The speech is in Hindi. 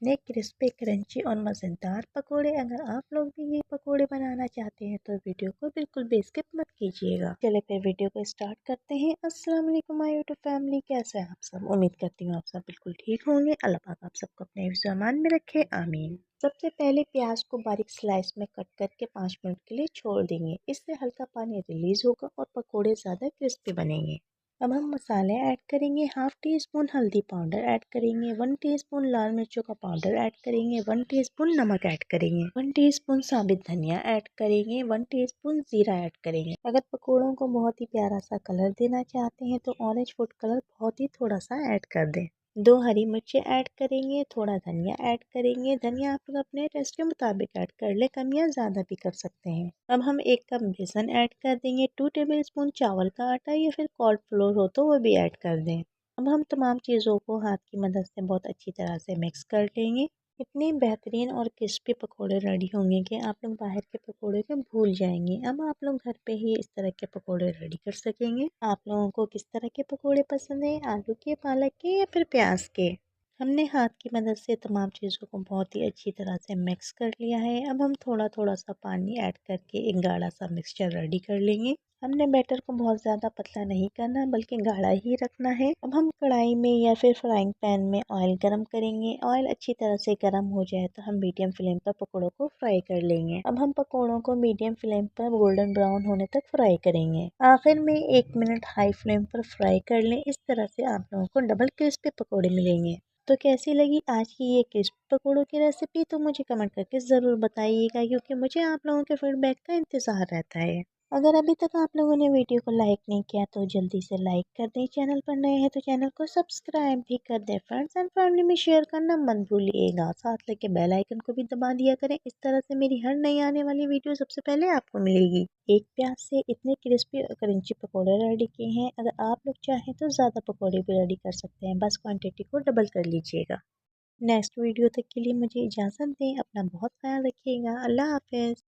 इतने क्रिस्पी क्रंची और मज़ेदार पकोड़े। अगर आप लोग भी ये पकोड़े बनाना चाहते हैं तो वीडियो को बिल्कुल भी स्किप मत कीजिएगा। चलिए फिर वीडियो को स्टार्ट करते हैं। अस्सलाम वालेकुम माय यूट्यूब फैमिली, कैसे हैं आप सब? उम्मीद करती हूँ आप सब बिल्कुल ठीक होंगे। अल्लाह पाक आप सबको अपने हिफ्ज़ अमान में रखे, आमीन। सबसे पहले प्याज को बारीक स्लाइस में कट करके 5 मिनट के लिए छोड़ देंगे। इससे हल्का पानी रिलीज होगा और पकोड़े ज़्यादा क्रिस्पी बनेंगे। अब हम मसाले ऐड करेंगे। हाफ टी स्पून हल्दी पाउडर ऐड करेंगे, 1 टीस्पून लाल मिर्चों का पाउडर ऐड करेंगे, 1 टीस्पून नमक ऐड करेंगे, 1 टीस्पून साबित धनिया ऐड करेंगे, 1 टीस्पून जीरा ऐड करेंगे। अगर पकोड़ों को बहुत ही प्यारा सा कलर देना चाहते हैं तो ऑरेंज फूड कलर बहुत ही थोड़ा सा ऐड कर दें। 2 हरी मिर्चें ऐड करेंगे, थोड़ा धनिया ऐड करेंगे। धनिया आप लोग अपने टेस्ट के मुताबिक ऐड कर ले, कम या ज़्यादा भी कर सकते हैं। अब हम 1 कप बेसन ऐड कर देंगे, 2 टेबलस्पून चावल का आटा या फिर कॉर्नफ्लोर हो तो वो भी ऐड कर दें। अब हम तमाम चीज़ों को हाथ की मदद से बहुत अच्छी तरह से मिक्स कर लेंगे। इतने बेहतरीन और क्रिस्पी पकोड़े रेडी होंगे कि आप लोग बाहर के पकोड़े को भूल जाएंगे। अब आप लोग घर पे ही इस तरह के पकोड़े रेडी कर सकेंगे। आप लोगों को किस तरह के पकोड़े पसंद है, आलू के, पालक के या फिर प्याज के? हमने हाथ की मदद से तमाम चीज़ों को बहुत ही अच्छी तरह से मिक्स कर लिया है। अब हम थोड़ा थोड़ा सा पानी ऐड करके एक गाढ़ा सा मिक्सचर रेडी कर लेंगे। हमने बैटर को बहुत ज़्यादा पतला नहीं करना बल्कि गाढ़ा ही रखना है। अब हम कढ़ाई में या फिर फ्राइंग पैन में ऑयल गरम करेंगे। ऑयल अच्छी तरह से गरम हो जाए तो हम मीडियम फ्लेम पर पकौड़ों को फ्राई कर लेंगे। अब हम पकौड़ों को मीडियम फ्लेम पर गोल्डन ब्राउन होने तक फ्राई करेंगे। आखिर में 1 मिनट हाई फ्लेम पर फ्राई कर लें। इस तरह से आप लोगों को डबल क्रिस्पी पकौड़े मिलेंगे। तो कैसी लगी आज की ये क्रिस्पी पकौड़ों की रेसिपी, तो मुझे कमेंट करके ज़रूर बताइएगा, क्योंकि मुझे आप लोगों के फीडबैक का इंतज़ार रहता है। अगर अभी तक आप लोगों ने वीडियो को लाइक नहीं किया तो जल्दी से लाइक कर दें। चैनल पर नए हैं तो चैनल को सब्सक्राइब भी कर दें। फ्रेंड्स एंड फैमिली में शेयर करना मत भूलिएगा। साथ लेके बेल आइकन को भी दबा दिया करें। इस तरह से मेरी हर नई आने वाली वीडियो सबसे पहले आपको मिलेगी। एक प्याज से इतने क्रिस्पी और क्रंची पकौड़े रेडी किए हैं। अगर आप लोग चाहें तो ज़्यादा पकौड़े भी रेडी कर सकते हैं, बस क्वान्टिटी को डबल कर लीजिएगा। नेक्स्ट वीडियो तक के लिए मुझे इजाज़त दें। अपना बहुत ख्याल रखिएगा। अल्लाह हाफ़िज़।